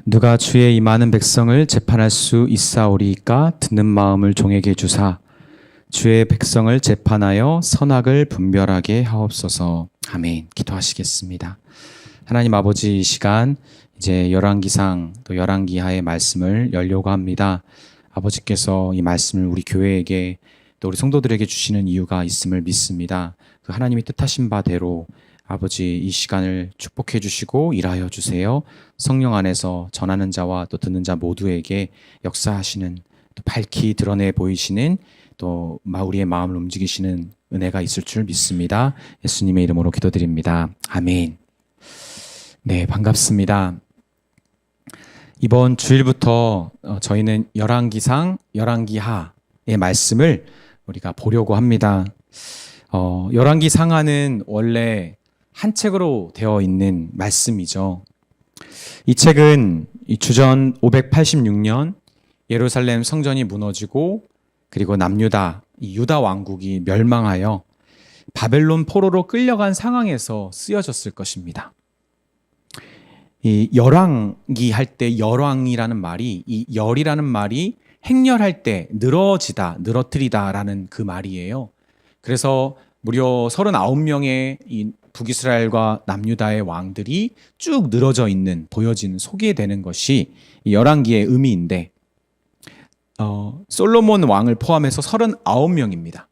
누가 주의 이 많은 백성을 재판할 수 있사오리이까 듣는 마음을 종에게 주사 주의 백성을 재판하여 선악을 분별하게 하옵소서. 아멘. 기도하시겠습니다. 하나님 아버지, 이 시간 이제 열왕기상 또 열왕기하의 말씀을 열려고 합니다. 아버지께서 이 말씀을 우리 교회에게 또 우리 성도들에게 주시는 이유가 있음을 믿습니다. 그 하나님이 뜻하신 바대로 아버지 이 시간을 축복해 주시고 일하여 주세요. 성령 안에서 전하는 자와 또 듣는 자 모두에게 역사하시는, 또 밝히 드러내 보이시는, 또 우리의 마음을 움직이시는 은혜가 있을 줄 믿습니다. 예수님의 이름으로 기도드립니다. 아멘. 네, 반갑습니다. 이번 주일부터 저희는 열왕기상, 열왕기하의 말씀을 우리가 보려고 합니다. 열왕기상하는 원래 한 책으로 되어 있는 말씀이죠. 이 책은 주전 586년 예루살렘 성전이 무너지고 그리고 남유다, 유다 왕국이 멸망하여 바벨론 포로로 끌려간 상황에서 쓰여졌을 것입니다. 이 열왕기 할 때 열왕이라는 말이, 이 열이라는 말이 행렬할 때 늘어지다, 늘어뜨리다라는 그 말이에요. 그래서 무려 39명의 이 북이스라엘과 남유다의 왕들이 쭉 늘어져 있는, 보여지는, 소개되는 것이 열왕기의 의미인데, 솔로몬 왕을 포함해서 39명입니다.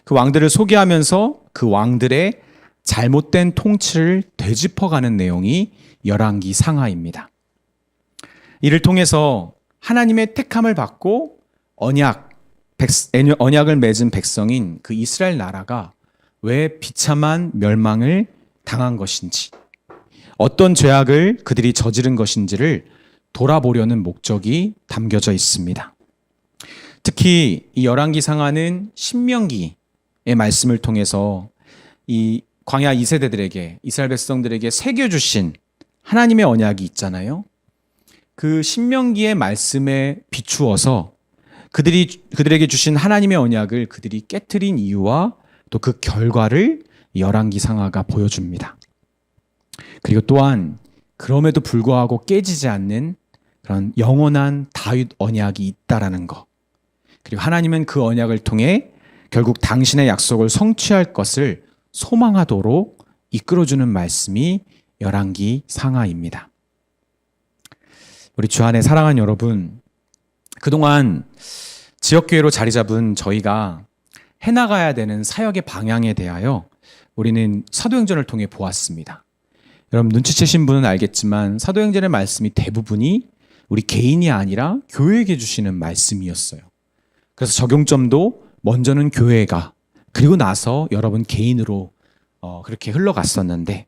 그 왕들을 소개하면서 그 왕들의 잘못된 통치를 되짚어가는 내용이 열왕기 상하입니다. 이를 통해서 하나님의 택함을 받고 언약을 맺은 백성인 그 이스라엘 나라가 왜 비참한 멸망을 당한 것인지, 어떤 죄악을 그들이 저지른 것인지를 돌아보려는 목적이 담겨져 있습니다. 특히 이 열왕기 상하는 신명기의 말씀을 통해서 이 광야 2세대들에게, 이스라엘 백성들에게 새겨주신 하나님의 언약이 있잖아요. 그 신명기의 말씀에 비추어서 그들에게 주신 하나님의 언약을 그들이 깨트린 이유와 또 그 결과를 열왕기 상하가 보여줍니다. 그리고 또한 그럼에도 불구하고 깨지지 않는 그런 영원한 다윗 언약이 있다라는 것, 그리고 하나님은 그 언약을 통해 결국 당신의 약속을 성취할 것을 소망하도록 이끌어주는 말씀이 열왕기 상하입니다. 우리 주 안에 사랑하는 여러분, 그동안 지역교회로 자리 잡은 저희가 해나가야 되는 사역의 방향에 대하여 우리는 사도행전을 통해 보았습니다. 여러분 눈치채신 분은 알겠지만 사도행전의 말씀이 대부분이 우리 개인이 아니라 교회에게 주시는 말씀이었어요. 그래서 적용점도 먼저는 교회가, 그리고 나서 여러분 개인으로 그렇게 흘러갔었는데,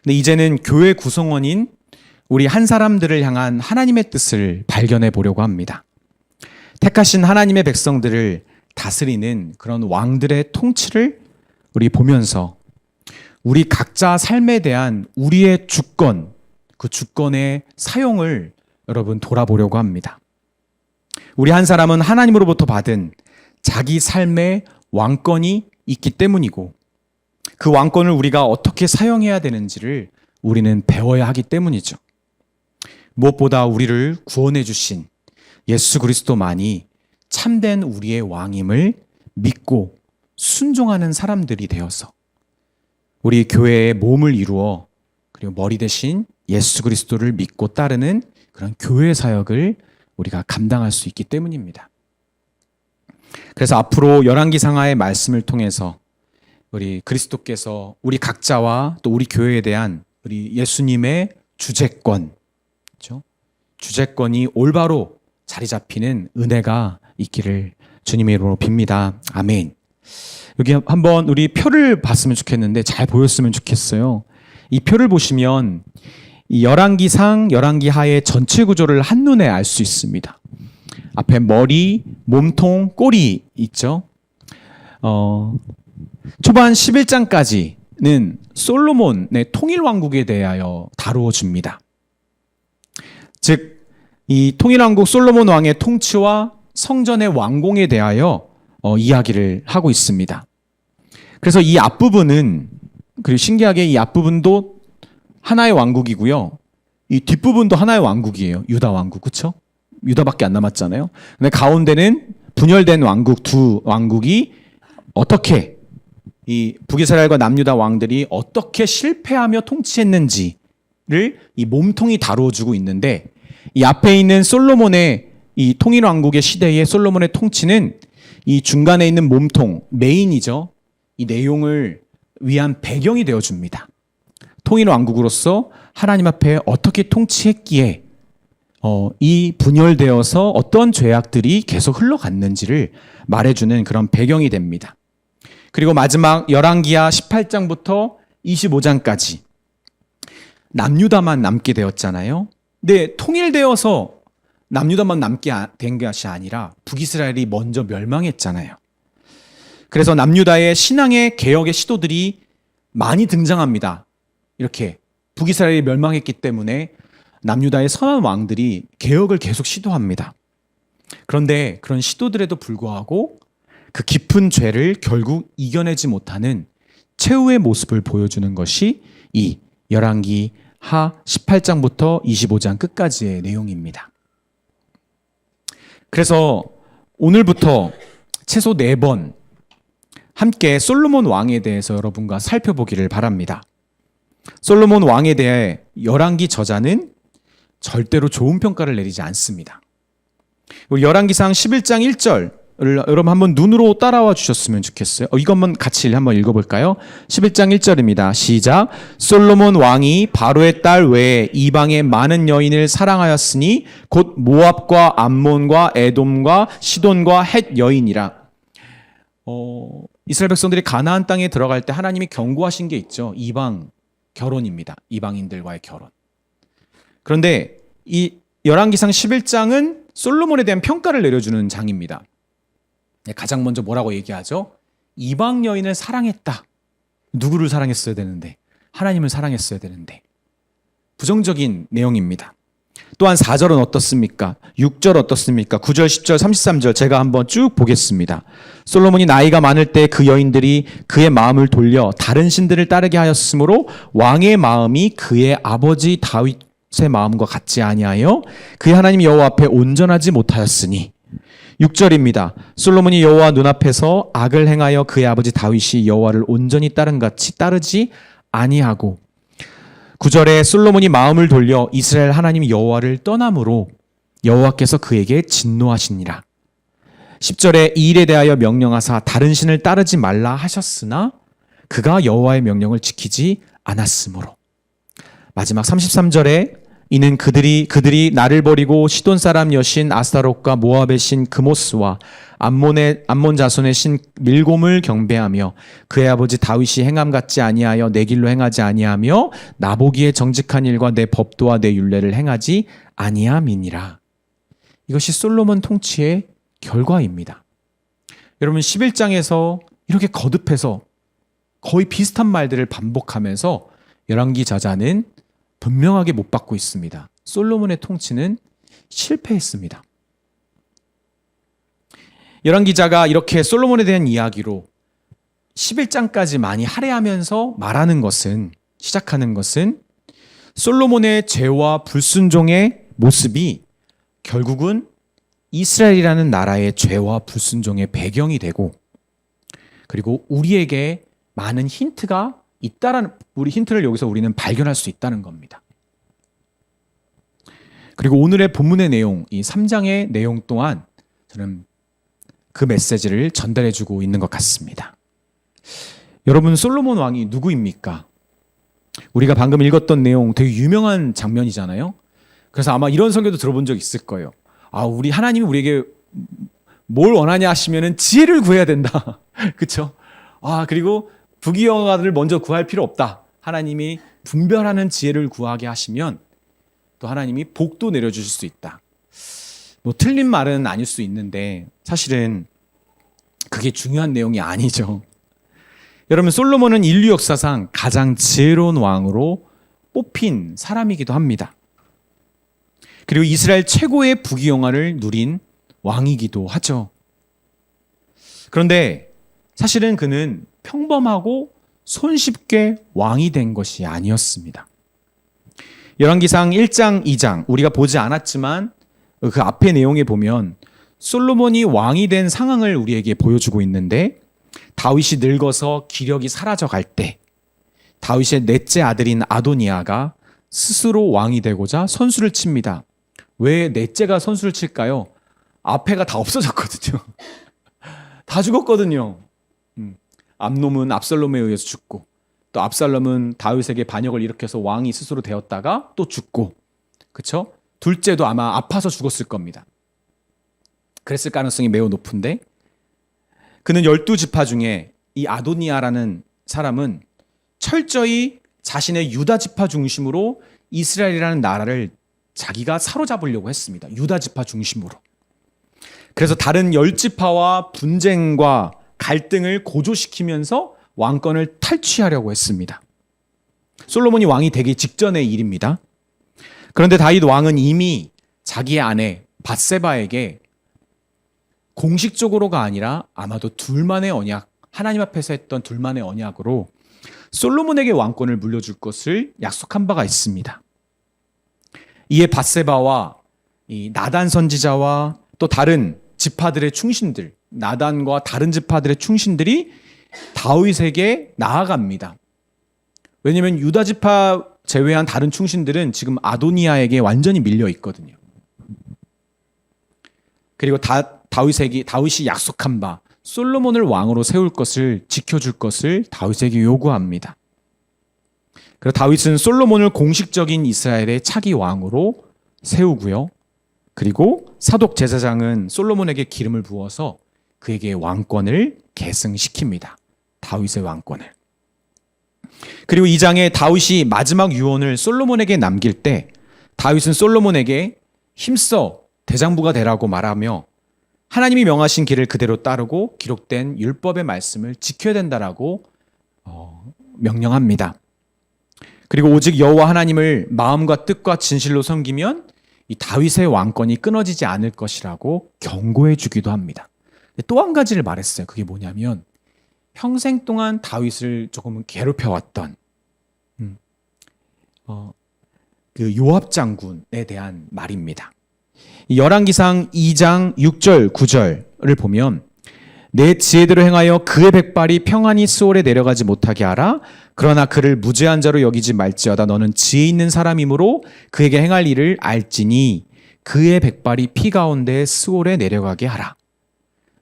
근데 이제는 교회 구성원인 우리 한 사람들을 향한 하나님의 뜻을 발견해 보려고 합니다. 택하신 하나님의 백성들을 다스리는 그런 왕들의 통치를 우리 보면서 우리 각자 삶에 대한 우리의 주권, 그 주권의 사용을 여러분 돌아보려고 합니다. 우리 한 사람은 하나님으로부터 받은 자기 삶의 왕권이 있기 때문이고, 그 왕권을 우리가 어떻게 사용해야 되는지를 우리는 배워야 하기 때문이죠. 무엇보다 우리를 구원해 주신 예수 그리스도만이 참된 우리의 왕임을 믿고 순종하는 사람들이 되어서 우리 교회의 몸을 이루어, 그리고 머리 대신 예수 그리스도를 믿고 따르는 그런 교회 사역을 우리가 감당할 수 있기 때문입니다. 그래서 앞으로 열왕기 상하의 말씀을 통해서 우리 그리스도께서 우리 각자와 또 우리 교회에 대한 우리 예수님의 주재권, 그렇죠? 주재권이 올바로 자리 잡히는 은혜가 있기를 주님의 이름으로 빕니다. 아멘. 여기 한번 우리 표를 봤으면 좋겠는데 잘 보였으면 좋겠어요. 이 표를 보시면 이 열왕기상, 열왕기하의 전체 구조를 한눈에 알 수 있습니다. 앞에 머리, 몸통, 꼬리 있죠. 초반 11장까지는 솔로몬의 통일왕국에 대하여 다루어 줍니다. 즉 이 통일왕국 솔로몬 왕의 통치와 성전의 완공에 대하여 이야기를 하고 있습니다. 그래서 이 앞부분은, 그리고 신기하게 이 앞부분도 하나의 왕국이고요. 이 뒷부분도 하나의 왕국이에요. 유다 왕국, 그렇죠? 유다밖에 안 남았잖아요. 근데 가운데는 분열된 왕국, 두 왕국이 어떻게 이 북이스라엘과 남유다 왕들이 어떻게 실패하며 통치했는지를 이 몸통이 다루어주고 있는데, 이 앞에 있는 솔로몬의 이 통일 왕국의 시대의 솔로몬의 통치는 이 중간에 있는 몸통, 메인이죠. 이 내용을 위한 배경이 되어줍니다. 통일 왕국으로서 하나님 앞에 어떻게 통치했기에 이 분열되어서 어떤 죄악들이 계속 흘러갔는지를 말해주는 그런 배경이 됩니다. 그리고 마지막 열왕기하 18장부터 25장까지 남유다만 남게 되었잖아요. 근데 통일되어서 남유다만 남게 된 것이 아니라 북이스라엘이 먼저 멸망했잖아요. 그래서 남유다의 신앙의 개혁의 시도들이 많이 등장합니다. 이렇게 북이스라엘이 멸망했기 때문에 남유다의 선한 왕들이 개혁을 계속 시도합니다. 그런데 그런 시도들에도 불구하고 그 깊은 죄를 결국 이겨내지 못하는 최후의 모습을 보여주는 것이 이 열왕기 하 18장부터 25장 끝까지의 내용입니다. 그래서 오늘부터 최소 4번 함께 솔로몬 왕에 대해서 여러분과 살펴보기를 바랍니다. 솔로몬 왕에 대해 열왕기 저자는 절대로 좋은 평가를 내리지 않습니다. 우리 열왕기상 11장 1절을 여러분 한번 눈으로 따라와 주셨으면 좋겠어요. 이거 한번 읽어볼까요? 11장 1절입니다. 시작. 솔로몬 왕이 바로의 딸 외에 이방의 많은 여인을 사랑하였으니 곧 모압과 암몬과 에돔과 시돈과 헷 여인이라. 이스라엘 백성들이 가나안 땅에 들어갈 때 하나님이 경고하신 게 있죠. 이방 결혼입니다. 이방인들과의 결혼. 그런데 이 열왕기상 11장은 솔로몬에 대한 평가를 내려주는 장입니다. 가장 먼저 뭐라고 얘기하죠? 이방 여인을 사랑했다. 누구를 사랑했어야 되는데? 하나님을 사랑했어야 되는데. 부정적인 내용입니다. 또한 4절은 어떻습니까? 6절 어떻습니까? 9절, 10절, 33절 제가 한번 쭉 보겠습니다. 솔로몬이 나이가 많을 때 그 여인들이 그의 마음을 돌려 다른 신들을 따르게 하였으므로 왕의 마음이 그의 아버지 다윗의 마음과 같지 아니하여 그의 하나님 여호와 앞에 온전하지 못하였으니. 6절입니다. 솔로몬이 여호와 눈앞에서 악을 행하여 그의 아버지 다윗이 여호와를 온전히 따른같이 따르지 아니하고. 9절에 솔로몬이 마음을 돌려 이스라엘 하나님 여호와를 떠남으로 여호와께서 그에게 진노하시니라. 10절에 이 일에 대하여 명령하사 다른 신을 따르지 말라 하셨으나 그가 여호와의 명령을 지키지 않았으므로. 마지막 33절에 이는 그들이 나를 버리고 시돈 사람 여신 아스타롯과 모압의 신 그모스와 암몬 자손의 신 밀곰을 경배하며 그의 아버지 다윗이 행함 같지 아니하여 내 길로 행하지 아니하며 나보기에 정직한 일과 내 법도와 내 율례를 행하지 아니함이니라. 이것이 솔로몬 통치의 결과입니다. 여러분 11장에서 이렇게 거듭해서 거의 비슷한 말들을 반복하면서 열왕기 저자는 분명하게 못 받고 있습니다. 솔로몬의 통치는 실패했습니다. 열왕기자가 이렇게 솔로몬에 대한 이야기로 11장까지 많이 할애하면서 시작하는 것은 솔로몬의 죄와 불순종의 모습이 결국은 이스라엘이라는 나라의 죄와 불순종의 배경이 되고, 그리고 우리에게 많은 힌트가 있다라는, 우리 힌트를 여기서 우리는 발견할 수 있다는 겁니다. 그리고 오늘의 본문의 내용, 이 3장의 내용 또한 저는 그 메시지를 전달해주고 있는 것 같습니다. 여러분, 솔로몬 왕이 누구입니까? 우리가 방금 읽었던 내용 되게 유명한 장면이잖아요. 그래서 아마 이런 설교도 들어본 적 있을 거예요. 우리 하나님이 우리에게 뭘 원하냐 하시면은 지혜를 구해야 된다. 그렇죠? 그리고 부귀영화를 먼저 구할 필요 없다. 하나님이 분별하는 지혜를 구하게 하시면 또 하나님이 복도 내려주실 수 있다. 틀린 말은 아닐 수 있는데 사실은 그게 중요한 내용이 아니죠. 여러분, 솔로몬은 인류 역사상 가장 지혜로운 왕으로 뽑힌 사람이기도 합니다. 그리고 이스라엘 최고의 부귀영화를 누린 왕이기도 하죠. 그런데 사실은 그는 평범하고 손쉽게 왕이 된 것이 아니었습니다. 열왕기상 1장, 2장 우리가 보지 않았지만 그 앞의 내용에 보면 솔로몬이 왕이 된 상황을 우리에게 보여주고 있는데, 다윗이 늙어서 기력이 사라져 갈 때 다윗의 넷째 아들인 아도니아가 스스로 왕이 되고자 선수를 칩니다. 왜 넷째가 선수를 칠까요? 앞에가 다 없어졌거든요. 다 죽었거든요. 암놈은 압살롬에 의해서 죽고, 또 압살롬은 다윗에게 반역을 일으켜서 왕이 스스로 되었다가 또 죽고, 그렇죠? 둘째도 아마 아파서 죽었을 겁니다. 그랬을 가능성이 매우 높은데, 그는 12지파 중에 이 아도니아라는 사람은 철저히 자신의 유다지파 중심으로 이스라엘이라는 나라를 자기가 사로잡으려고 했습니다. 유다지파 중심으로. 그래서 다른 10지파와 분쟁과 갈등을 고조시키면서 왕권을 탈취하려고 했습니다. 솔로몬이 왕이 되기 직전의 일입니다. 그런데 다윗 왕은 이미 자기의 아내 밧세바에게 공식적으로가 아니라 아마도 둘만의 언약, 하나님 앞에서 했던 둘만의 언약으로 솔로몬에게 왕권을 물려줄 것을 약속한 바가 있습니다. 이에 밧세바와 이 나단 선지자와 또 다른 지파들의 충신들, 나단과 다른 지파들의 충신들이 다윗에게 나아갑니다. 왜냐하면 유다 지파 제외한 다른 충신들은 지금 아도니아에게 완전히 밀려 있거든요. 그리고 다윗이 약속한 바 솔로몬을 왕으로 세울 것을, 지켜줄 것을 다윗에게 요구합니다. 그래서 다윗은 솔로몬을 공식적인 이스라엘의 차기 왕으로 세우고요. 그리고 사독 제사장은 솔로몬에게 기름을 부어서 그에게 왕권을 계승시킵니다. 다윗의 왕권을. 그리고 이 장에 다윗이 마지막 유언을 솔로몬에게 남길 때 다윗은 솔로몬에게 힘써 대장부가 되라고 말하며 하나님이 명하신 길을 그대로 따르고 기록된 율법의 말씀을 지켜야 된다라고 명령합니다. 그리고 오직 여호와 하나님을 마음과 뜻과 진실로 섬기면 이 다윗의 왕권이 끊어지지 않을 것이라고 경고해 주기도 합니다. 또 한 가지를 말했어요. 그게 뭐냐면 평생 동안 다윗을 조금 괴롭혀왔던 그 요압 장군에 대한 말입니다. 열왕기상 2장 6절 9절을 보면 내 지혜대로 행하여 그의 백발이 평안히 스올에 내려가지 못하게 하라. 그러나 그를 무죄한 자로 여기지 말지어다. 너는 지혜 있는 사람이므로 그에게 행할 일을 알지니 그의 백발이 피 가운데 스올에 내려가게 하라.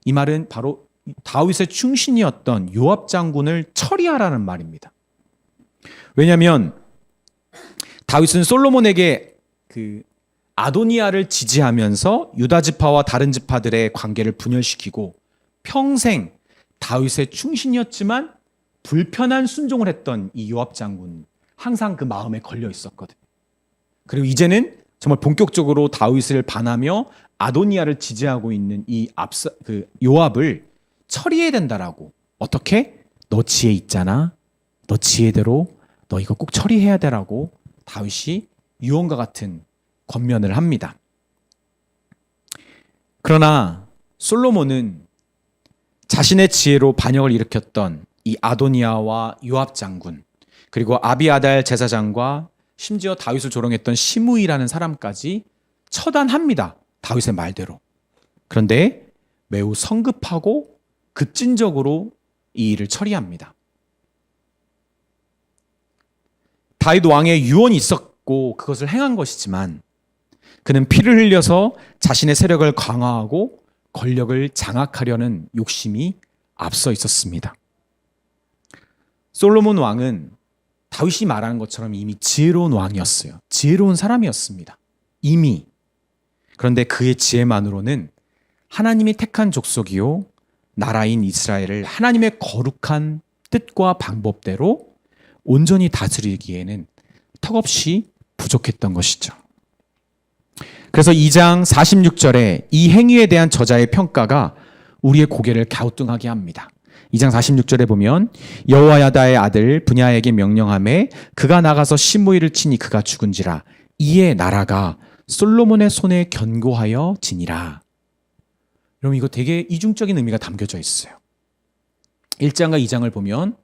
이 말은 바로 다윗의 충신이었던 요압 장군을 처리하라는 말입니다. 왜냐하면 다윗은 솔로몬에게 그 아도니아를 지지하면서 유다 지파와 다른 지파들의 관계를 분열시키고 평생 다윗의 충신이었지만 불편한 순종을 했던 이 요압 장군, 항상 그 마음에 걸려 있었거든요. 그리고 이제는 정말 본격적으로 다윗을 반하며 아도니아를 지지하고 있는 이 요압을 처리해야 된다라고. 어떻게? 너 지혜 있잖아. 너 지혜대로 너 이거 꼭 처리해야 되라고 다윗이 유언과 같은 권면을 합니다. 그러나 솔로몬은 자신의 지혜로 반역을 일으켰던 이 아도니아와 요압 장군, 그리고 아비아달 제사장과 심지어 다윗을 조롱했던 시므이라는 사람까지 처단합니다. 다윗의 말대로. 그런데 매우 성급하고 급진적으로 이 일을 처리합니다. 다윗 왕의 유언이 있었고 그것을 행한 것이지만 그는 피를 흘려서 자신의 세력을 강화하고 권력을 장악하려는 욕심이 앞서 있었습니다. 솔로몬 왕은 다윗이 말하는 것처럼 이미 지혜로운 왕이었어요. 지혜로운 사람이었습니다. 이미. 그런데 그의 지혜만으로는 하나님이 택한 족속이요 나라인 이스라엘을 하나님의 거룩한 뜻과 방법대로 온전히 다스리기에는 턱없이 부족했던 것이죠. 그래서 2장 46절에 이 행위에 대한 저자의 평가가 우리의 고개를 갸우뚱하게 합니다. 2장 46절에 보면 여호야다의 아들 분야에게 명령하매 그가 나가서 시므이를 치니 그가 죽은지라. 이에 나라가 솔로몬의 손에 견고하여 지니라. 여러분 이거 되게 이중적인 의미가 담겨져 있어요. 1장과 2장을 보면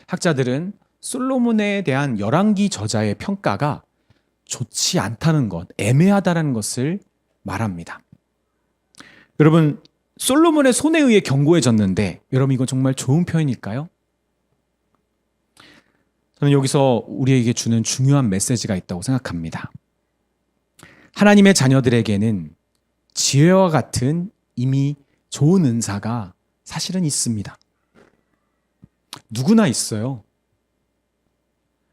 학자들은 솔로몬에 대한 열왕기 저자의 평가가 좋지 않다는 것, 애매하다는 것을 말합니다. 여러분, 솔로몬의 손에 의해 견고해졌는데 여러분 이건 정말 좋은 표현일까요? 저는 여기서 우리에게 주는 중요한 메시지가 있다고 생각합니다. 하나님의 자녀들에게는 지혜와 같은 이미 좋은 은사가 사실은 있습니다. 누구나 있어요.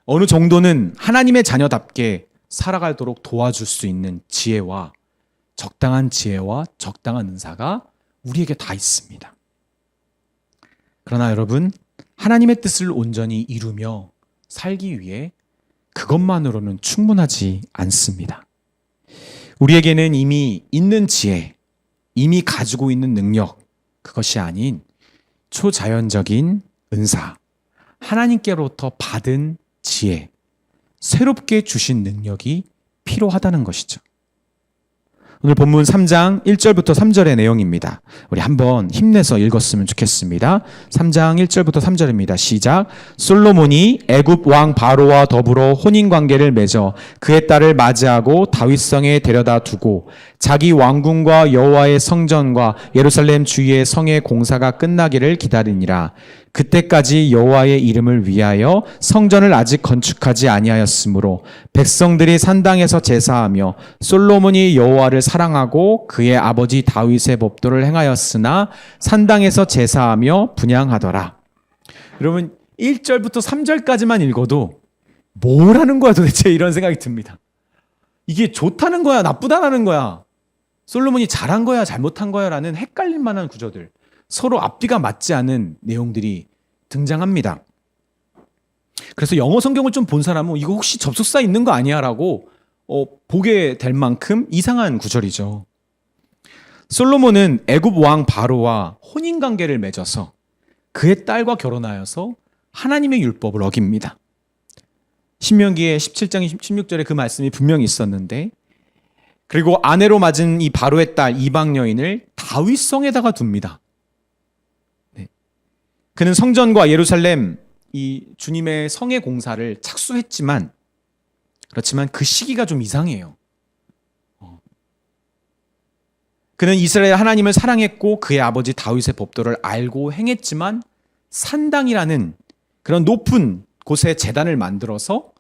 어느 정도는 하나님의 자녀답게 살아가도록 도와줄 수 있는 지혜와 적당한 은사가 우리에게 다 있습니다. 그러나 여러분, 하나님의 뜻을 온전히 이루며 살기 위해 그것만으로는 충분하지 않습니다. 우리에게는 이미 있는 지혜, 이미 가지고 있는 능력, 그것이 아닌 초자연적인 은사, 하나님께로부터 받은 지혜, 새롭게 주신 능력이 필요하다는 것이죠. 오늘 본문 3장 1절부터 3절의 내용입니다. 우리 한번 힘내서 읽었으면 좋겠습니다. 3장 1절부터 3절입니다. 시작. 솔로몬이 애굽 왕 바로와 더불어 혼인 관계를 맺어 그의 딸을 맞이하고 다윗성에 데려다 두고 자기 왕궁과 여호와의 성전과 예루살렘 주위의 성의 공사가 끝나기를 기다리니라. 그때까지 여호와의 이름을 위하여 성전을 아직 건축하지 아니하였으므로 백성들이 산당에서 제사하며 솔로몬이 여호와를 사랑하고 그의 아버지 다윗의 법도를 행하였으나 산당에서 제사하며 분향하더라. 여러분 1절부터 3절까지만 읽어도 뭐라는 거야 도대체, 이런 생각이 듭니다. 이게 좋다는 거야 나쁘다는 거야, 솔로몬이 잘한 거야 잘못한 거야 라는 헷갈릴 만한 구조들, 서로 앞뒤가 맞지 않은 내용들이 등장합니다. 그래서 영어 성경을 좀 본 사람은 이거 혹시 접속사 있는 거 아니야? 라고 보게 될 만큼 이상한 구절이죠. 솔로몬은 애굽 왕 바로와 혼인관계를 맺어서 그의 딸과 결혼하여서 하나님의 율법을 어깁니다. 신명기의 17장 16절에 그 말씀이 분명히 있었는데, 그리고 아내로 맞은 이 바로의 딸 이방 여인을 다윗성에다가 둡니다. 그는 성전과 예루살렘 이 주님의 성의 공사를 착수했지만, 그렇지만 그 시기가 좀 이상해요. 그는 이스라엘 하나님을 사랑했고 그의 아버지 다윗의 법도를 알고 행했지만 산당이라는 그런 높은 곳에 제단을 만들어서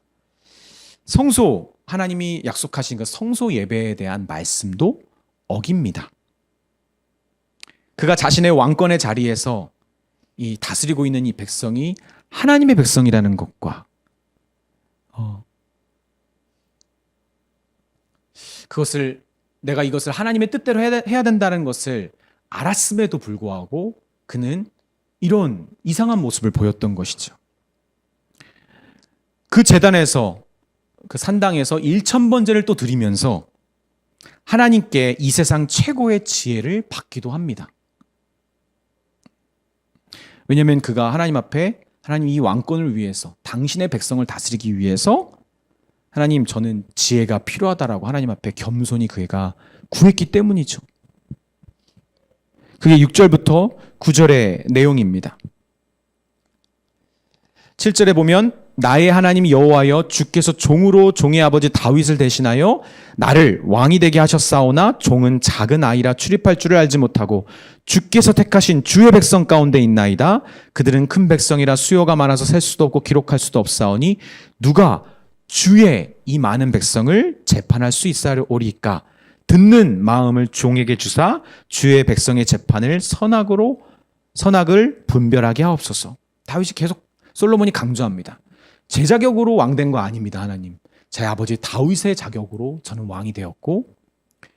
성소, 하나님이 약속하신 그 성소 예배에 대한 말씀도 어깁니다. 그가 자신의 왕권의 자리에서 이 다스리고 있는 이 백성이 하나님의 백성이라는 것과 그것을 내가 이것을 하나님의 뜻대로 해야 된다는 것을 알았음에도 불구하고 그는 이런 이상한 모습을 보였던 것이죠. 그 제단에서 그 산당에서 1000번제를 또 드리면서 하나님께 이 세상 최고의 지혜를 받기도 합니다. 왜냐하면 그가 하나님 앞에 하나님 이 왕권을 위해서 당신의 백성을 다스리기 위해서 하나님 저는 지혜가 필요하다라고 하나님 앞에 겸손히 그가 구했기 때문이죠. 그게 6절부터 9절의 내용입니다. 7절에 보면 나의 하나님 여호와여 주께서 종으로 종의 아버지 다윗을 대신하여 나를 왕이 되게 하셨사오나 종은 작은 아이라 출입할 줄을 알지 못하고 주께서 택하신 주의 백성 가운데 있나이다. 그들은 큰 백성이라 수요가 많아서 셀 수도 없고 기록할 수도 없사오니 누가 주의 이 많은 백성을 재판할 수 있사오리까. 듣는 마음을 종에게 주사 주의 백성의 재판을 선악을 분별하게 하옵소서. 다윗이 계속 솔로몬이 강조합니다. 제 자격으로 왕된 거 아닙니다. 하나님, 제 아버지 다윗의 자격으로 저는 왕이 되었고,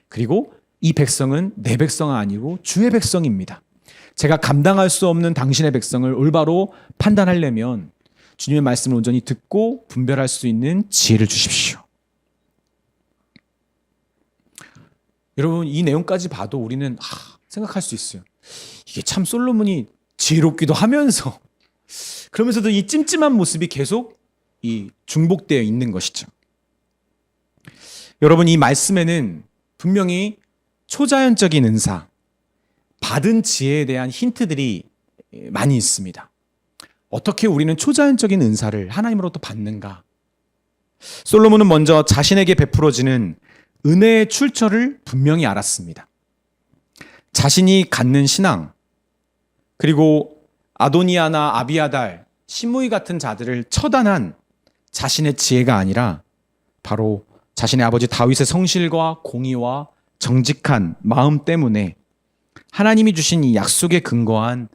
그리고 이 백성은 내 백성은 아니고 주의 백성입니다. 제가 감당할 수 없는 당신의 백성을 올바로 판단하려면 주님의 말씀을 온전히 듣고 분별할 수 있는 지혜를 주십시오. 여러분, 이 내용까지 봐도 우리는 생각할 수 있어요. 이게 참 솔로몬이 지혜롭기도 하면서 그러면서도 이 찜찜한 모습이 계속 이 중복되어 있는 것이죠. 여러분, 이 말씀에는 분명히 초자연적인 은사, 받은 지혜에 대한 힌트들이 많이 있습니다. 어떻게 우리는 초자연적인 은사를 하나님으로부터 받는가? 솔로몬은 먼저 자신에게 베풀어지는 은혜의 출처를 분명히 알았습니다. 자신이 갖는 신앙, 그리고 아도니아나 아비아달, 시므이 같은 자들을 처단한 자신의 지혜가 아니라 바로 자신의 아버지 다윗의 성실과 공의와 정직한 마음 때문에 하나님이 주신 이 약속에 근거한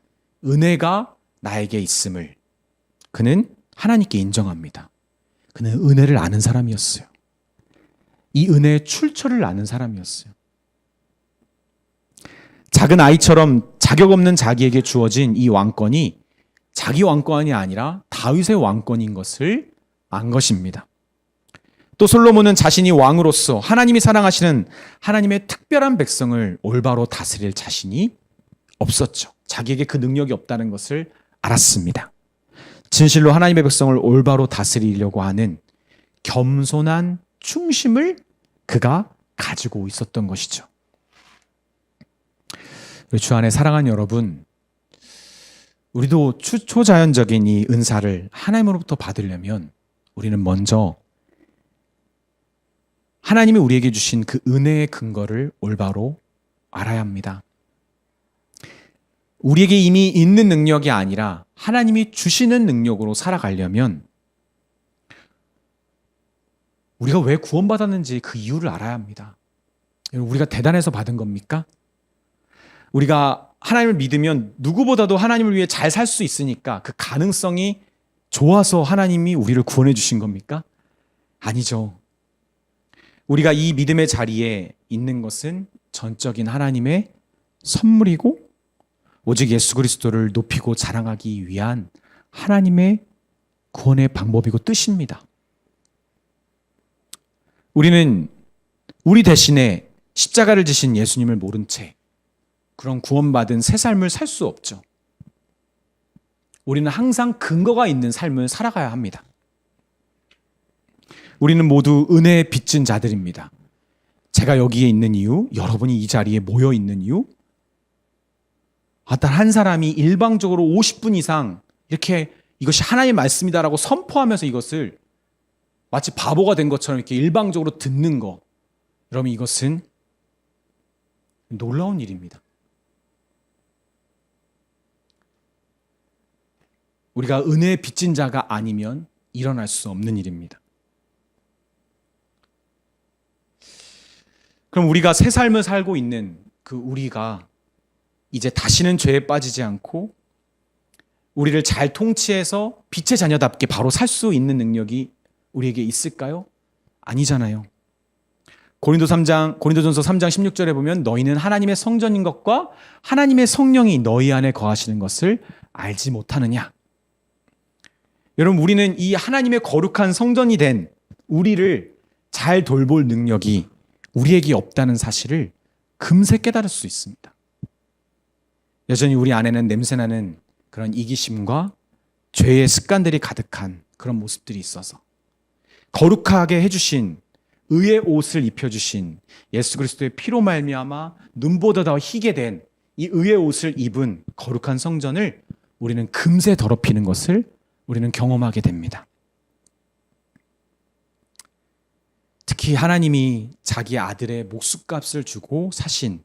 은혜가 나에게 있음을 그는 하나님께 인정합니다. 그는 은혜를 아는 사람이었어요. 이 은혜의 출처를 아는 사람이었어요. 작은 아이처럼 자격 없는 자기에게 주어진 이 왕권이 자기 왕권이 아니라 다윗의 왕권인 것을 안 것입니다. 또 솔로몬은 자신이 왕으로서 하나님이 사랑하시는 하나님의 특별한 백성을 올바로 다스릴 자신이 없었죠. 자기에게 그 능력이 없다는 것을 알았습니다. 진실로 하나님의 백성을 올바로 다스리려고 하는 겸손한 충심을 그가 가지고 있었던 것이죠. 주 안에 사랑하는 여러분, 우리도 초자연적인 이 은사를 하나님으로부터 받으려면 우리는 먼저 하나님이 우리에게 주신 그 은혜의 근거를 올바로 알아야 합니다. 우리에게 이미 있는 능력이 아니라 하나님이 주시는 능력으로 살아가려면 우리가 왜 구원받았는지 그 이유를 알아야 합니다. 우리가 대단해서 받은 겁니까? 우리가 하나님을 믿으면 누구보다도 하나님을 위해 잘 살 수 있으니까 그 가능성이 좋아서 하나님이 우리를 구원해 주신 겁니까? 아니죠. 우리가 이 믿음의 자리에 있는 것은 전적인 하나님의 선물이고 오직 예수 그리스도를 높이고 자랑하기 위한 하나님의 구원의 방법이고 뜻입니다. 우리는 우리 대신에 십자가를 지신 예수님을 모른 채 그런 구원받은 새 삶을 살 수 없죠. 우리는 항상 근거가 있는 삶을 살아가야 합니다. 우리는 모두 은혜에 빚진 자들입니다. 제가 여기에 있는 이유, 여러분이 이 자리에 모여 있는 이유, 단 한 사람이 일방적으로 50분 이상 이렇게 이것이 하나님의 말씀이다라고 선포하면서 이것을 마치 바보가 된 것처럼 이렇게 일방적으로 듣는 거, 여러분 이것은 놀라운 일입니다. 우리가 은혜에 빚진 자가 아니면 일어날 수 없는 일입니다. 그럼 우리가 새 삶을 살고 있는 그 우리가 이제 다시는 죄에 빠지지 않고 우리를 잘 통치해서 빛의 자녀답게 바로 살 수 있는 능력이 우리에게 있을까요? 아니잖아요. 고린도전서 3장 16절에 보면 너희는 하나님의 성전인 것과 하나님의 성령이 너희 안에 거하시는 것을 알지 못하느냐. 여러분, 우리는 이 하나님의 거룩한 성전이 된 우리를 잘 돌볼 능력이 우리에게 없다는 사실을 금세 깨달을 수 있습니다. 여전히 우리 안에는 냄새나는 그런 이기심과 죄의 습관들이 가득한 그런 모습들이 있어서 거룩하게 해주신 의의 옷을 입혀주신 예수 그리스도의 피로 말미암아 눈보다 더 희게 된 이 의의 옷을 입은 거룩한 성전을 우리는 금세 더럽히는 것을 우리는 경험하게 됩니다. 특히 하나님이 자기 아들의 목숨값을 주고 사신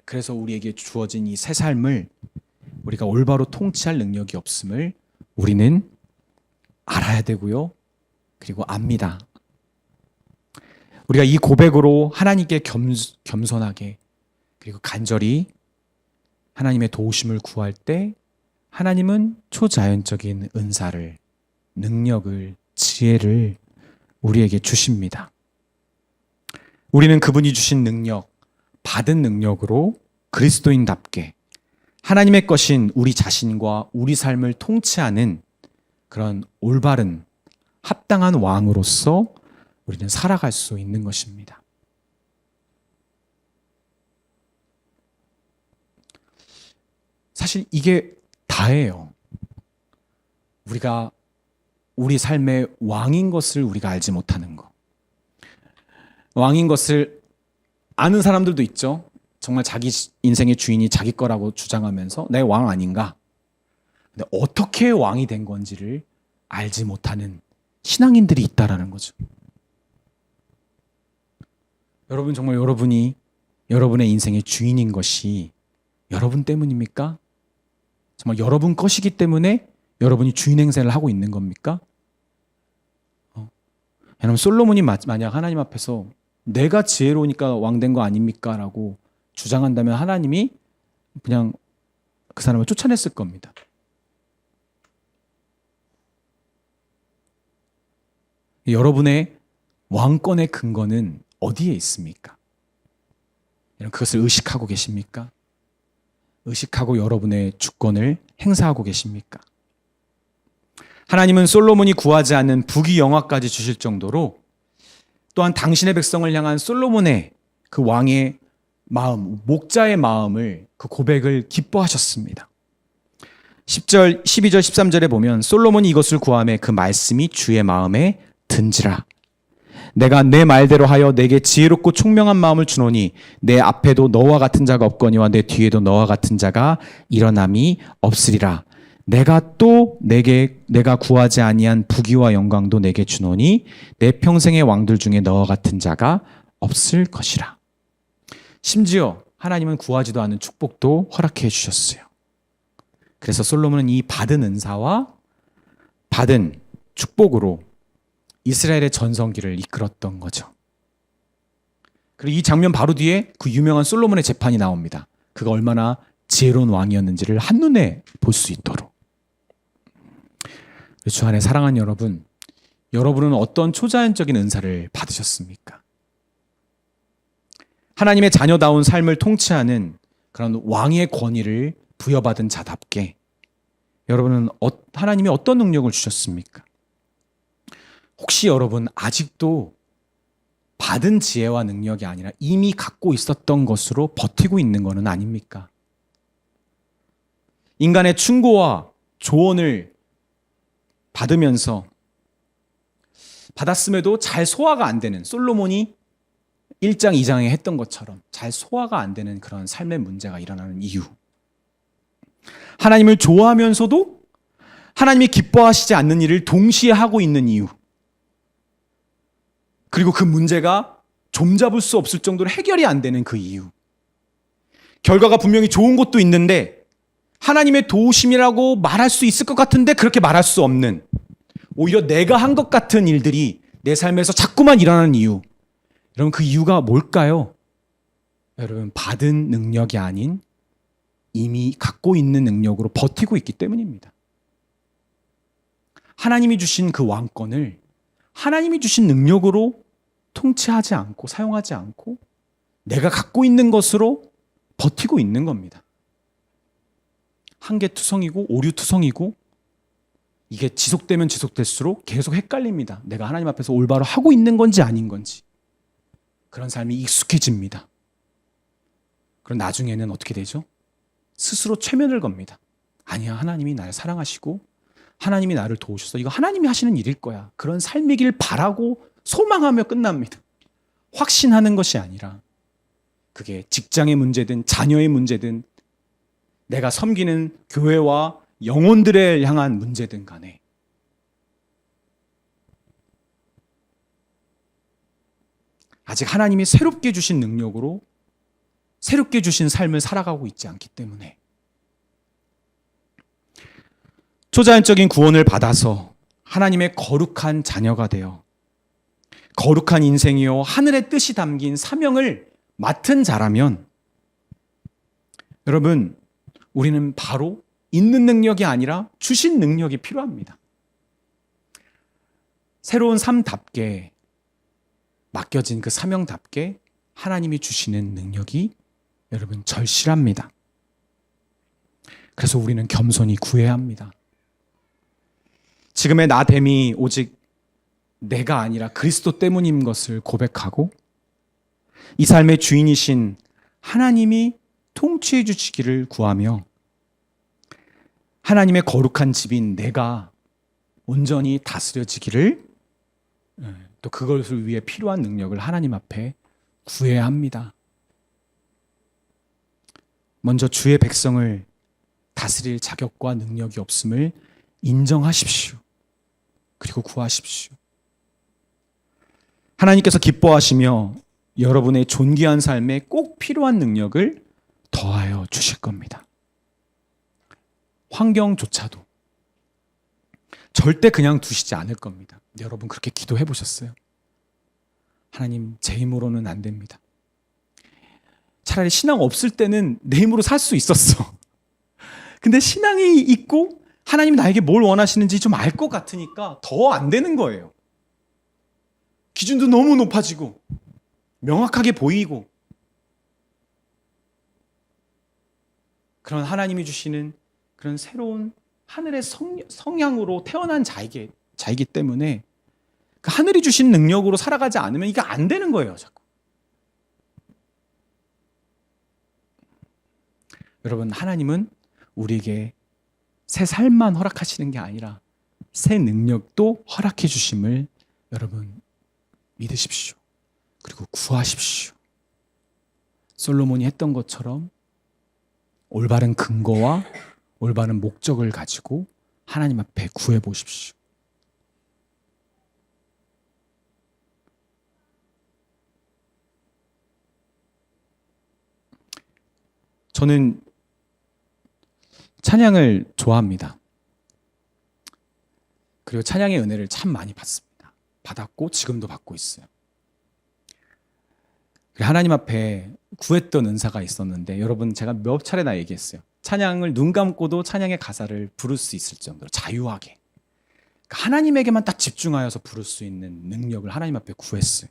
그래서 우리에게 주어진 이 새 삶을 우리가 올바로 통치할 능력이 없음을 우리는 알아야 되고요. 그리고 압니다. 우리가 이 고백으로 하나님께 겸손하게 그리고 간절히 하나님의 도우심을 구할 때 하나님은 초자연적인 은사를, 능력을, 지혜를 우리에게 주십니다. 우리는 그분이 주신 능력, 받은 능력으로 그리스도인답게 하나님의 것인 우리 자신과 우리 삶을 통치하는 그런 올바른 합당한 왕으로서 우리는 살아갈 수 있는 것입니다. 사실 이게 다예요. 우리가 우리 삶의 왕인 것을 우리가 알지 못하는 것. 왕인 것을 아는 사람들도 있죠. 정말 자기 인생의 주인이 자기 거라고 주장하면서 내 왕 아닌가? 근데 어떻게 왕이 된 건지를 알지 못하는 신앙인들이 있다라는 거죠. 여러분, 정말 여러분이 여러분의 인생의 주인인 것이 여러분 때문입니까? 정말 여러분 것이기 때문에 여러분이 주인 행세를 하고 있는 겁니까? 여러분, 솔로몬이 만약 하나님 앞에서 내가 지혜로우니까 왕 된 거 아닙니까? 라고 주장한다면 하나님이 그냥 그 사람을 쫓아냈을 겁니다. 여러분의 왕권의 근거는 어디에 있습니까? 그것을 의식하고 계십니까? 의식하고 여러분의 주권을 행사하고 계십니까? 하나님은 솔로몬이 구하지 않는 부귀영화까지 주실 정도로 또한 당신의 백성을 향한 솔로몬의 그 왕의 마음, 목자의 마음을, 그 고백을 기뻐하셨습니다. 10절, 12절, 13절에 보면 솔로몬이 이것을 구하매 그 말씀이 주의 마음에 든지라. 내가 내 말대로 하여 내게 지혜롭고 총명한 마음을 주노니 내 앞에도 너와 같은 자가 없거니와 내 뒤에도 너와 같은 자가 일어남이 없으리라. 내가 또 내가 구하지 아니한 부귀와 영광도 내게 주노니 내 평생의 왕들 중에 너와 같은 자가 없을 것이라. 심지어 하나님은 구하지도 않은 축복도 허락해 주셨어요. 그래서 솔로몬은 이 받은 은사와 받은 축복으로 이스라엘의 전성기를 이끌었던 거죠. 그리고 이 장면 바로 뒤에 그 유명한 솔로몬의 재판이 나옵니다. 그가 얼마나 지혜로운 왕이었는지를 한눈에 볼 수 있도록. 주 안에 사랑하는 여러분, 여러분은 어떤 초자연적인 은사를 받으셨습니까? 하나님의 자녀다운 삶을 통치하는 그런 왕의 권위를 부여받은 자답게 여러분은 하나님이 어떤 능력을 주셨습니까? 혹시 여러분 아직도 받은 지혜와 능력이 아니라 이미 갖고 있었던 것으로 버티고 있는 것은 아닙니까? 인간의 충고와 조언을 받으면서 받았음에도 잘 소화가 안 되는, 솔로몬이 1장, 2장에 했던 것처럼 잘 소화가 안 되는 그런 삶의 문제가 일어나는 이유. 하나님을 좋아하면서도 하나님이 기뻐하시지 않는 일을 동시에 하고 있는 이유. 그리고 그 문제가 좀잡을 수 없을 정도로 해결이 안 되는 그 이유. 결과가 분명히 좋은 것도 있는데 하나님의 도우심이라고 말할 수 있을 것 같은데 그렇게 말할 수 없는, 오히려 내가 한 것 같은 일들이 내 삶에서 자꾸만 일어나는 이유. 여러분, 그 이유가 뭘까요? 여러분, 받은 능력이 아닌 이미 갖고 있는 능력으로 버티고 있기 때문입니다. 하나님이 주신 그 왕권을 하나님이 주신 능력으로 통치하지 않고 사용하지 않고 내가 갖고 있는 것으로 버티고 있는 겁니다. 한계투성이고 오류투성이고 이게 지속되면 지속될수록 계속 헷갈립니다. 내가 하나님 앞에서 올바로 하고 있는 건지 아닌 건지. 그런 삶이 익숙해집니다. 그럼 나중에는 어떻게 되죠? 스스로 최면을 겁니다. 아니야, 하나님이 나를 사랑하시고 하나님이 나를 도우셔서 이거 하나님이 하시는 일일 거야. 그런 삶이길 바라고 소망하며 끝납니다. 확신하는 것이 아니라 그게 직장의 문제든 자녀의 문제든 내가 섬기는 교회와 영혼들을 향한 문제든 간에 아직 하나님이 새롭게 주신 능력으로 새롭게 주신 삶을 살아가고 있지 않기 때문에 초자연적인 구원을 받아서 하나님의 거룩한 자녀가 되어 거룩한 인생이요 하늘의 뜻이 담긴 사명을 맡은 자라면 여러분, 우리는 바로 있는 능력이 아니라 주신 능력이 필요합니다. 새로운 삶답게 맡겨진 그 사명답게 하나님이 주시는 능력이 여러분 절실합니다. 그래서 우리는 겸손히 구해야 합니다. 지금의 나됨이 오직 내가 아니라 그리스도 때문인 것을 고백하고 이 삶의 주인이신 하나님이 통치해 주시기를 구하며 하나님의 거룩한 집인 내가 온전히 다스려지기를 또 그것을 위해 필요한 능력을 하나님 앞에 구해야 합니다. 먼저 주의 백성을 다스릴 자격과 능력이 없음을 인정하십시오. 그리고 구하십시오. 하나님께서 기뻐하시며 여러분의 존귀한 삶에 꼭 필요한 능력을 더하여 주실 겁니다. 환경조차도 절대 그냥 두시지 않을 겁니다. 여러분 그렇게 기도해 보셨어요? 하나님, 제 힘으로는 안 됩니다. 차라리 신앙 없을 때는 내 힘으로 살 수 있었어. 근데 신앙이 있고 하나님이 나에게 뭘 원하시는지 좀 알 것 같으니까 더 안 되는 거예요. 기준도 너무 높아지고 명확하게 보이고, 그런 하나님이 주시는 그런 새로운 하늘의 성향으로 태어난 자이기 때문에 그 하늘이 주신 능력으로 살아가지 않으면 이게 안 되는 거예요. 자꾸. 여러분, 하나님은 우리에게 새 삶만 허락하시는 게 아니라 새 능력도 허락해 주심을 여러분 믿으십시오. 그리고 구하십시오. 솔로몬이 했던 것처럼 올바른 근거와 올바른 목적을 가지고 하나님 앞에 구해 보십시오. 저는 찬양을 좋아합니다. 그리고 찬양의 은혜를 참 많이 받습니다. 받았고 지금도 받고 있어요. 하나님 앞에 구했던 은사가 있었는데, 여러분 제가 몇 차례나 얘기했어요. 찬양을 눈 감고도 찬양의 가사를 부를 수 있을 정도로 자유하게, 하나님에게만 딱 집중하여서 부를 수 있는 능력을 하나님 앞에 구했어요.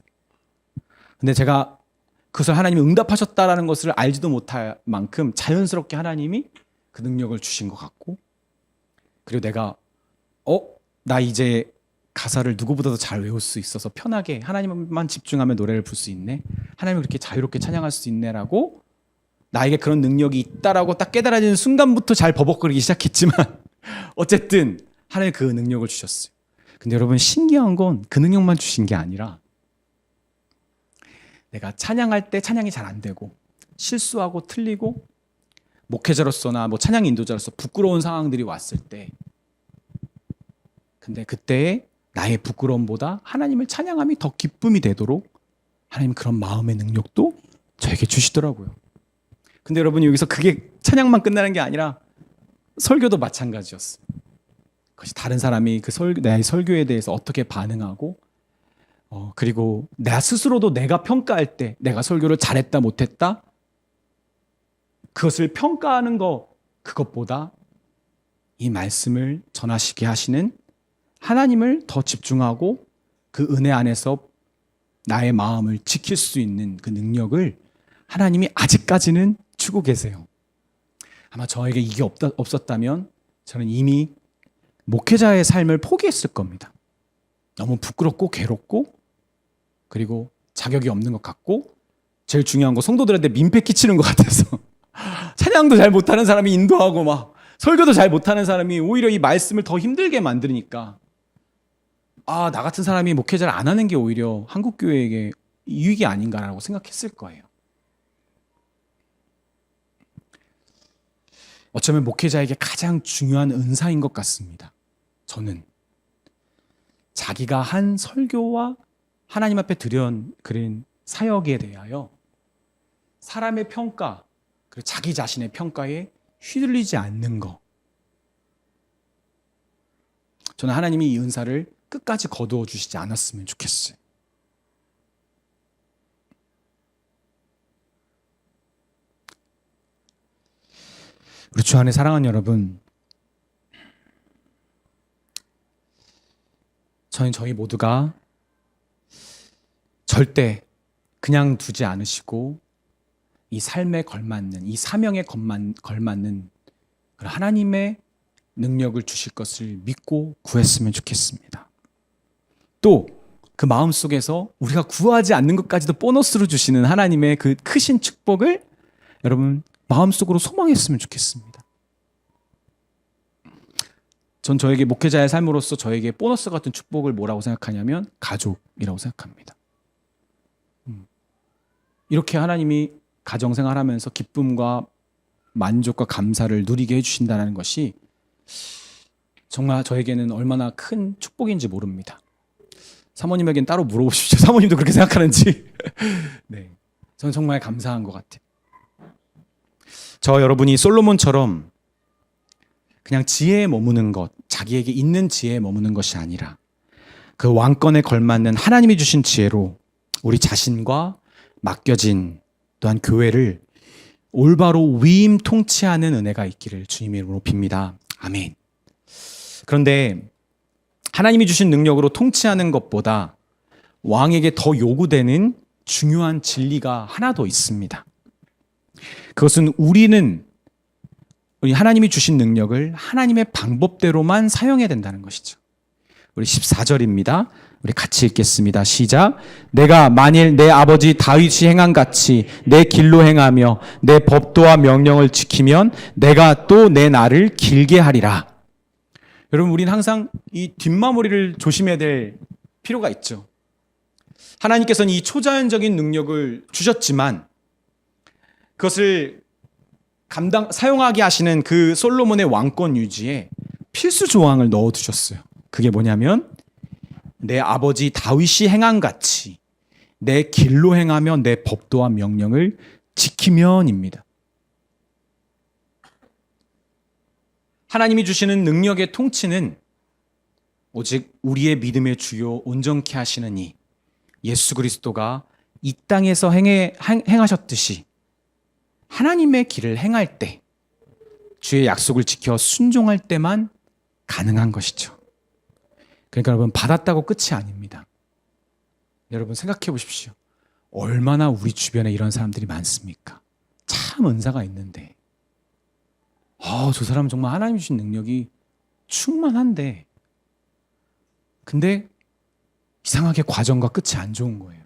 근데 제가 그것을 하나님이 응답하셨다라는 것을 알지도 못할 만큼 자연스럽게 하나님이 그 능력을 주신 것 같고, 그리고 내가 나 이제 가사를 누구보다도 잘 외울 수 있어서 편하게 하나님만 집중하면 노래를 부를 수 있네, 하나님을 그렇게 자유롭게 찬양할 수 있네라고 나에게 그런 능력이 있다라고 딱 깨달아지는 순간부터 잘 버벅거리기 시작했지만 어쨌든 하나님 그 능력을 주셨어요. 근데 여러분, 신기한 건 그 능력만 주신 게 아니라 내가 찬양할 때 찬양이 잘 안 되고 실수하고 틀리고 목회자로서나 뭐 찬양 인도자로서 부끄러운 상황들이 왔을 때, 근데 그때 나의 부끄러움보다 하나님을 찬양함이 더 기쁨이 되도록 하나님 그런 마음의 능력도 저에게 주시더라고요. 근데 여러분, 여기서 그게 찬양만 끝나는 게 아니라 설교도 마찬가지였어요. 그것이 다른 사람이 내 설교에 대해서 어떻게 반응하고, 그리고 나 스스로도 내가 평가할 때 내가 설교를 잘했다 못했다, 그것을 평가하는 그것보다 이 말씀을 전하시게 하시는 하나님을 더 집중하고 그 은혜 안에서 나의 마음을 지킬 수 있는 그 능력을 하나님이 아직까지는 주고 계세요. 아마 저에게 이게 없었다면 저는 이미 목회자의 삶을 포기했을 겁니다. 너무 부끄럽고 괴롭고, 그리고 자격이 없는 것 같고, 제일 중요한 거 성도들한테 민폐 끼치는 것 같아서 찬양도 잘 못하는 사람이 인도하고 막 설교도 잘 못하는 사람이 오히려 이 말씀을 더 힘들게 만드니까, 나 같은 사람이 목회자를 안 하는 게 오히려 한국교회에게 유익이 아닌가라고 생각했을 거예요. 어쩌면 목회자에게 가장 중요한 은사인 것 같습니다. 저는 자기가 한 설교와 하나님 앞에 드린 사역에 대하여 사람의 평가, 그리고 자기 자신의 평가에 휘둘리지 않는 것. 저는 하나님이 이 은사를 끝까지 거두어 주시지 않았으면 좋겠어요. 우리 주 안에 사랑하는 여러분, 저희 모두가 절대 그냥 두지 않으시고 이 삶에 걸맞는, 이 사명에 걸맞는 그런 하나님의 능력을 주실 것을 믿고 구했으면 좋겠습니다. 또 그 마음속에서 우리가 구하지 않는 것까지도 보너스로 주시는 하나님의 그 크신 축복을 여러분 마음속으로 소망했으면 좋겠습니다. 전 저에게 목회자의 삶으로서 저에게 보너스 같은 축복을 뭐라고 생각하냐면 가족이라고 생각합니다. 이렇게 하나님이 가정생활하면서 기쁨과 만족과 감사를 누리게 해주신다는 것이 정말 저에게는 얼마나 큰 축복인지 모릅니다. 사모님에겐 따로 물어보십시오. 사모님도 그렇게 생각하는지. 네, 저는 정말 감사한 것 같아요. 저 여러분이 솔로몬처럼 그냥 지혜에 머무는 것, 자기에게 있는 지혜에 머무는 것이 아니라 그 왕권에 걸맞는 하나님이 주신 지혜로 우리 자신과 맡겨진 또한 교회를 올바로 위임 통치하는 은혜가 있기를 주님의 이름으로 빕니다. 아멘. 그런데 하나님이 주신 능력으로 통치하는 것보다 왕에게 더 요구되는 중요한 진리가 하나 더 있습니다. 그것은 우리 하나님이 주신 능력을 하나님의 방법대로만 사용해야 된다는 것이죠. 우리 14절입니다. 우리 같이 읽겠습니다. 시작. 내가 만일 내 아버지 다윗이 행한 같이 내 길로 행하며 내 법도와 명령을 지키면 내가 또 내 날을 길게 하리라. 여러분, 우리는 항상 이 뒷마무리를 조심해야 될 필요가 있죠. 하나님께서는 이 초자연적인 능력을 주셨지만 그것을 사용하게 하시는 그 솔로몬의 왕권 유지에 필수 조항을 넣어두셨어요. 그게 뭐냐면 내 아버지 다윗이 행한 같이 내 길로 행하며 내 법도와 명령을 지키면입니다. 하나님이 주시는 능력의 통치는 오직 우리의 믿음의 주요 온전케 하시는 이 예수 그리스도가 이 땅에서 행하셨듯이 하나님의 길을 행할 때, 주의 약속을 지켜 순종할 때만 가능한 것이죠. 그러니까 여러분, 받았다고 끝이 아닙니다. 여러분 생각해 보십시오. 얼마나 우리 주변에 이런 사람들이 많습니까? 참 은사가 있는데 저 사람은 정말 하나님 주신 능력이 충만한데 근데 이상하게 과정과 끝이 안 좋은 거예요.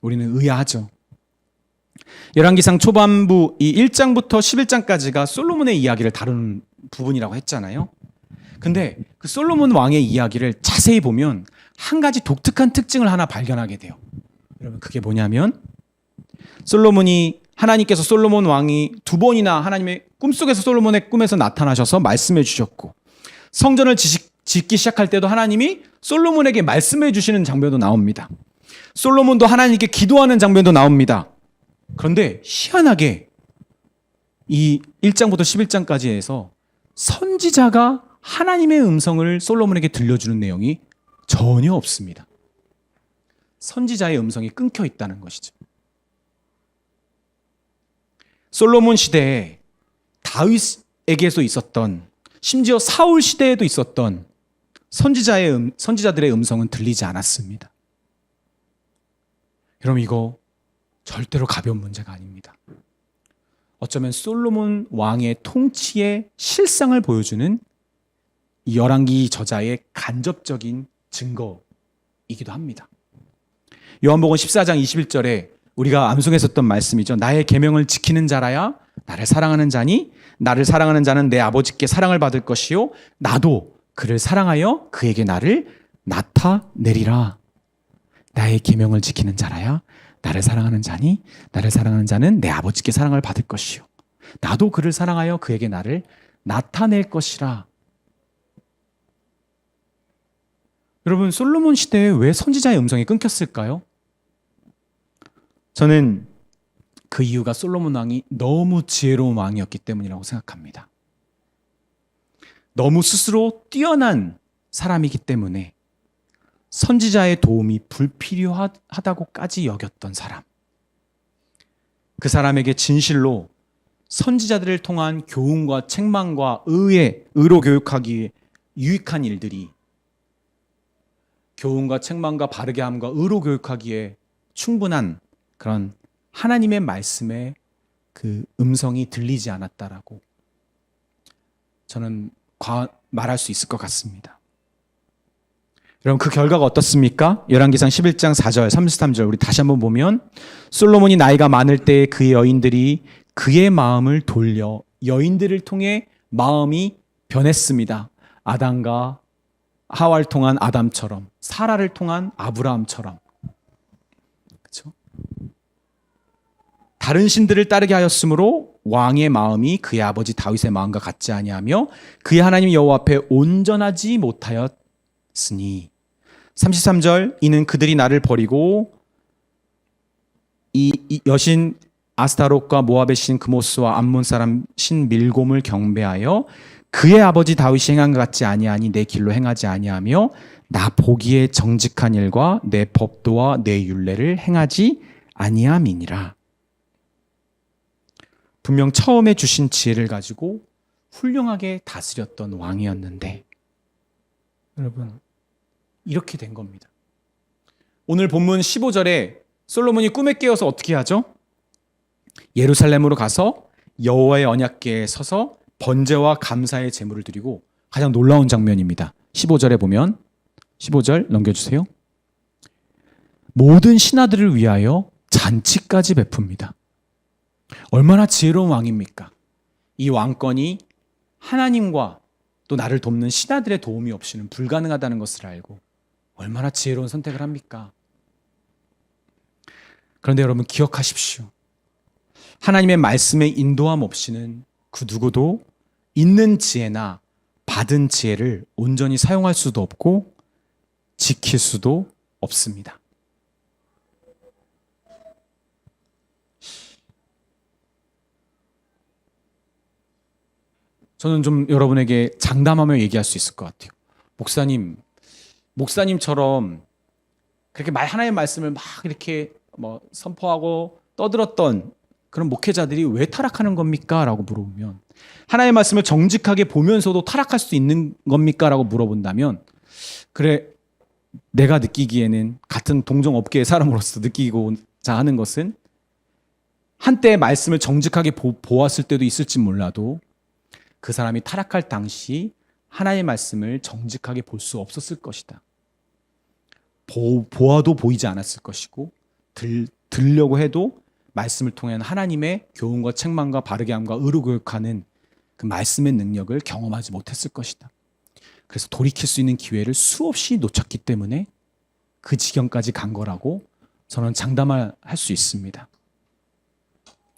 우리는 의아하죠. 열왕기상 초반부 이 1장부터 11장까지가 솔로몬의 이야기를 다루는 부분이라고 했잖아요. 근데 그 솔로몬 왕의 이야기를 자세히 보면 한 가지 독특한 특징을 하나 발견하게 돼요. 여러분, 그게 뭐냐면 하나님께서 솔로몬 왕이 두 번이나 하나님의 꿈속에서 솔로몬의 꿈에서 나타나셔서 말씀해 주셨고, 성전을 짓기 시작할 때도 하나님이 솔로몬에게 말씀해 주시는 장면도 나옵니다. 솔로몬도 하나님께 기도하는 장면도 나옵니다. 그런데 희한하게 이 1장부터 11장까지 해서 선지자가 하나님의 음성을 솔로몬에게 들려주는 내용이 전혀 없습니다. 선지자의 음성이 끊겨 있다는 것이죠. 솔로몬 시대에 다윗에게서 있었던, 심지어 사울 시대에도 있었던 선지자들의 음성은 들리지 않았습니다. 여러분, 이거 절대로 가벼운 문제가 아닙니다. 어쩌면 솔로몬 왕의 통치의 실상을 보여주는 이 열왕기 저자의 간접적인 증거이기도 합니다. 요한복음 14장 21절에 우리가 암송했었던 말씀이죠. 나의 계명을 지키는 자라야 나를 사랑하는 자니 나를 사랑하는 자는 내 아버지께 사랑을 받을 것이요 나도 그를 사랑하여 그에게 나를 나타내리라. 나의 계명을 지키는 자라야 나를 사랑하는 자니 나를 사랑하는 자는 내 아버지께 사랑을 받을 것이요 나도 그를 사랑하여 그에게 나를 나타낼 것이라. 여러분, 솔로몬 시대에 왜 선지자의 음성이 끊겼을까요? 저는 그 이유가 솔로몬 왕이 너무 지혜로운 왕이었기 때문이라고 생각합니다. 너무 스스로 뛰어난 사람이기 때문에 선지자의 도움이 불필요하다고까지 여겼던 사람. 그 사람에게 진실로 선지자들을 통한 교훈과 책망과 의로 교육하기에 유익한 일들이, 교훈과 책망과 바르게 함과 의로 교육하기에 충분한 그런 하나님의 말씀의 그 음성이 들리지 않았다라고 저는 말할 수 있을 것 같습니다. 여러분, 그 결과가 어떻습니까? 열왕기상 11장 4절 33절 우리 다시 한번 보면, 솔로몬이 나이가 많을 때 그의 여인들이 그의 마음을 돌려 여인들을 통해 마음이 변했습니다. 아담과 하와를 통한 아담처럼, 사라를 통한 아브라함처럼. 그렇죠? 다른 신들을 따르게 하였으므로 왕의 마음이 그의 아버지 다윗의 마음과 같지 아니하며 그의 하나님 여호와 앞에 온전하지 못하였으니. 33절, 이는 그들이 나를 버리고 이 여신 아스타롯과 모압의 신 그모스와 암몬 사람 신 밀곰을 경배하여 그의 아버지 다윗이 행한 것 같지 아니하니 내 길로 행하지 아니하며 나 보기에 정직한 일과 내 법도와 내 율례를 행하지 아니함이니라. 분명 처음에 주신 지혜를 가지고 훌륭하게 다스렸던 왕이었는데 여러분 이렇게 된 겁니다. 오늘 본문 15절에 솔로몬이 꿈에 깨어서 어떻게 하죠? 예루살렘으로 가서 여호와의 언약궤에 서서 번제와 감사의 제물을 드리고, 가장 놀라운 장면입니다. 15절에 보면 15절 넘겨주세요. 모든 신하들을 위하여 잔치까지 베풉니다. 얼마나 지혜로운 왕입니까? 이 왕권이 하나님과 또 나를 돕는 신하들의 도움이 없이는 불가능하다는 것을 알고 얼마나 지혜로운 선택을 합니까? 그런데 여러분 기억하십시오. 하나님의 말씀의 인도함 없이는 그 누구도 있는 지혜나 받은 지혜를 온전히 사용할 수도 없고 지킬 수도 없습니다. 저는 좀 여러분에게 장담하며 얘기할 수 있을 것 같아요. 목사님처럼 그렇게 하나님의 말씀을 막 이렇게 선포하고 떠들었던 그런 목회자들이 왜 타락하는 겁니까? 라고 물어보면, 하나님의 말씀을 정직하게 보면서도 타락할 수 있는 겁니까? 라고 물어본다면, 그래, 내가 느끼기에는 같은 동종업계의 사람으로서 느끼고자 하는 것은 한때 말씀을 정직하게 보았을 때도 있을지 몰라도 그 사람이 타락할 당시 하나님의 말씀을 정직하게 볼 수 없었을 것이다. 보아도 보이지 않았을 것이고 들으려고 해도 말씀을 통한 하나님의 교훈과 책망과 바르게 함과 의로 교육하는 그 말씀의 능력을 경험하지 못했을 것이다. 그래서 돌이킬 수 있는 기회를 수없이 놓쳤기 때문에 그 지경까지 간 거라고 저는 장담할 수 있습니다.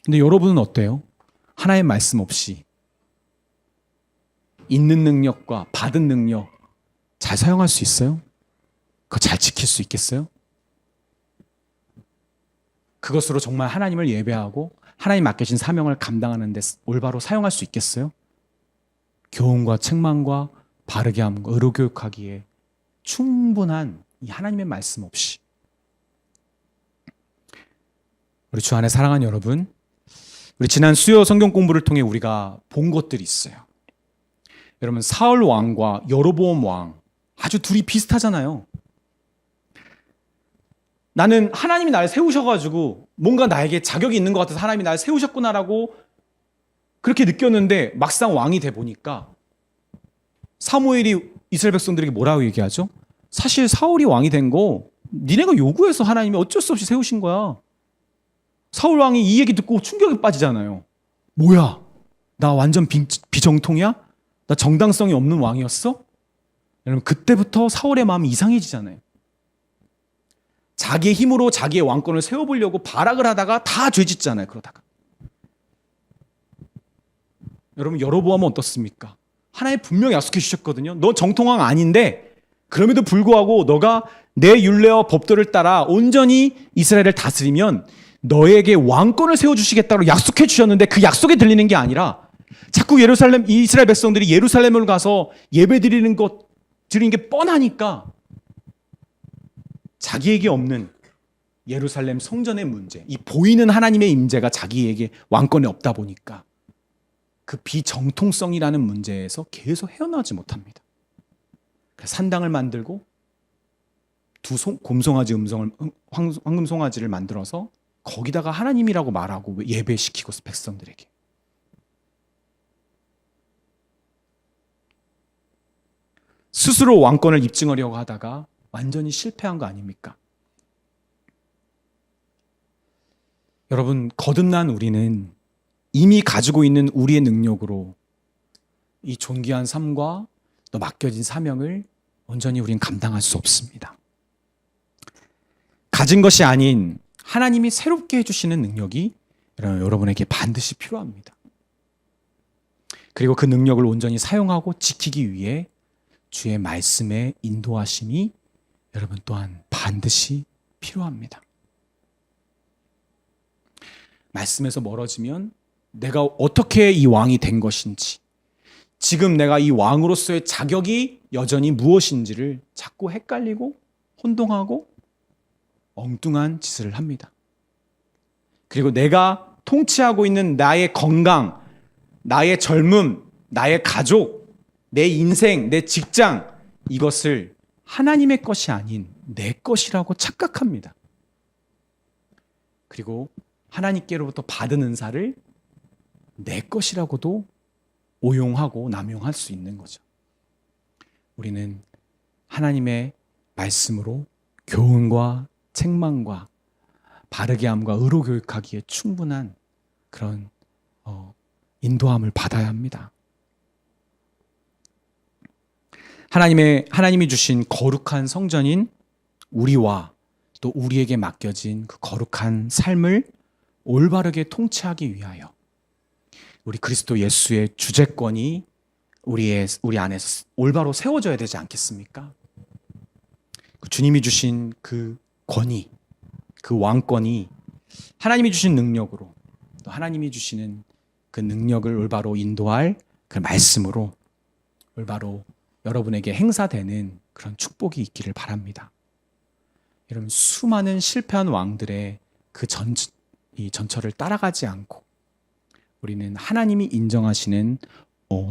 근데 여러분은 어때요? 하나님의 말씀 없이 있는 능력과 받은 능력 잘 사용할 수 있어요? 그거 잘 지킬 수 있겠어요? 그것으로 정말 하나님을 예배하고 하나님 맡겨진 사명을 감당하는 데 올바로 사용할 수 있겠어요? 교훈과 책망과 바르게 함과 의로 교육하기에 충분한 이 하나님의 말씀 없이. 우리 주 안에 사랑하는 여러분, 우리 지난 수요 성경 공부를 통해 우리가 본 것들이 있어요. 여러분, 사울 왕과 여로보암 왕 아주 둘이 비슷하잖아요. 나는 하나님이 나를 세우셔가지고 뭔가 나에게 자격이 있는 것 같아서 하나님이 나를 세우셨구나라고 그렇게 느꼈는데 막상 왕이 돼 보니까 사무엘이 이스라엘 백성들에게 뭐라고 얘기하죠? 사실 사울이 왕이 된 거 니네가 요구해서 하나님이 어쩔 수 없이 세우신 거야. 사울 왕이 이 얘기 듣고 충격에 빠지잖아요. 뭐야? 나 완전 비정통이야? 나 정당성이 없는 왕이었어? 여러분, 그때부터 사울의 마음이 이상해지잖아요. 자기의 힘으로 자기의 왕권을 세워보려고 발악을 하다가 다 죄짓잖아요. 그러다가 여러분, 여로보암은 어떻습니까? 하나님 분명히 약속해 주셨거든요. 너 정통왕 아닌데 그럼에도 불구하고 너가 내 율례와 법도를 따라 온전히 이스라엘을 다스리면 너에게 왕권을 세워주시겠다고 약속해 주셨는데 그 약속에 들리는 게 아니라 자꾸 이스라엘 백성들이 예루살렘을 가서 예배 드리는 게 뻔하니까 자기에게 없는 예루살렘 성전의 문제, 이 보이는 하나님의 임재가 자기에게 왕권에 없다 보니까 그 비정통성이라는 문제에서 계속 헤어나오지 못합니다. 그래서 산당을 만들고 곰송아지 황금송아지를 만들어서 거기다가 하나님이라고 말하고 예배시키고 백성들에게. 스스로 왕권을 입증하려고 하다가 완전히 실패한 거 아닙니까? 여러분, 거듭난 우리는 이미 가지고 있는 우리의 능력으로 이 존귀한 삶과 또 맡겨진 사명을 온전히 우리는 감당할 수 없습니다. 가진 것이 아닌 하나님이 새롭게 해주시는 능력이 여러분에게 반드시 필요합니다. 그리고 그 능력을 온전히 사용하고 지키기 위해 주의 말씀의 인도하심이 여러분 또한 반드시 필요합니다. 말씀에서 멀어지면 내가 어떻게 이 왕이 된 것인지, 지금 내가 이 왕으로서의 자격이 여전히 무엇인지를 자꾸 헷갈리고 혼동하고 엉뚱한 짓을 합니다. 그리고 내가 통치하고 있는 나의 건강, 나의 젊음, 나의 가족, 내 인생, 내 직장, 이것을 하나님의 것이 아닌 내 것이라고 착각합니다. 그리고 하나님께로부터 받은 은사를 내 것이라고도 오용하고 남용할 수 있는 거죠. 우리는 하나님의 말씀으로 교훈과 책망과 바르게 함과 의로 교육하기에 충분한 그런 인도함을 받아야 합니다. 하나님이 주신 거룩한 성전인 우리와 또 우리에게 맡겨진 그 거룩한 삶을 올바르게 통치하기 위하여 우리 그리스도 예수의 주재권이 우리 안에서 올바로 세워져야 되지 않겠습니까? 주님이 주신 그 권위, 그 왕권이 하나님이 주신 능력으로, 또 하나님이 주시는 그 능력을 올바로 인도할 그 말씀으로 올바로 여러분에게 행사되는 그런 축복이 있기를 바랍니다. 여러분, 수많은 실패한 왕들의 이 전철을 따라가지 않고 우리는 하나님이 인정하시는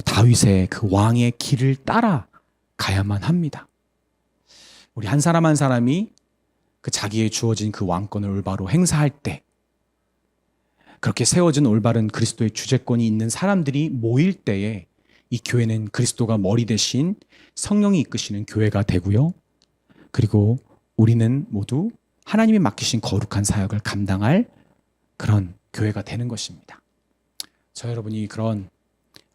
다윗의 그 왕의 길을 따라가야만 합니다. 우리 한 사람 한 사람이 그 자기의 주어진 그 왕권을 올바로 행사할 때, 그렇게 세워진 올바른 그리스도의 주재권이 있는 사람들이 모일 때에 이 교회는 그리스도가 머리 대신 성령이 이끄시는 교회가 되고요. 그리고 우리는 모두 하나님이 맡기신 거룩한 사역을 감당할 그런 교회가 되는 것입니다. 저 여러분이 그런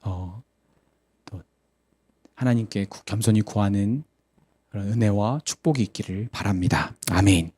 또 하나님께 겸손히 구하는 그런 은혜와 축복이 있기를 바랍니다. 아멘.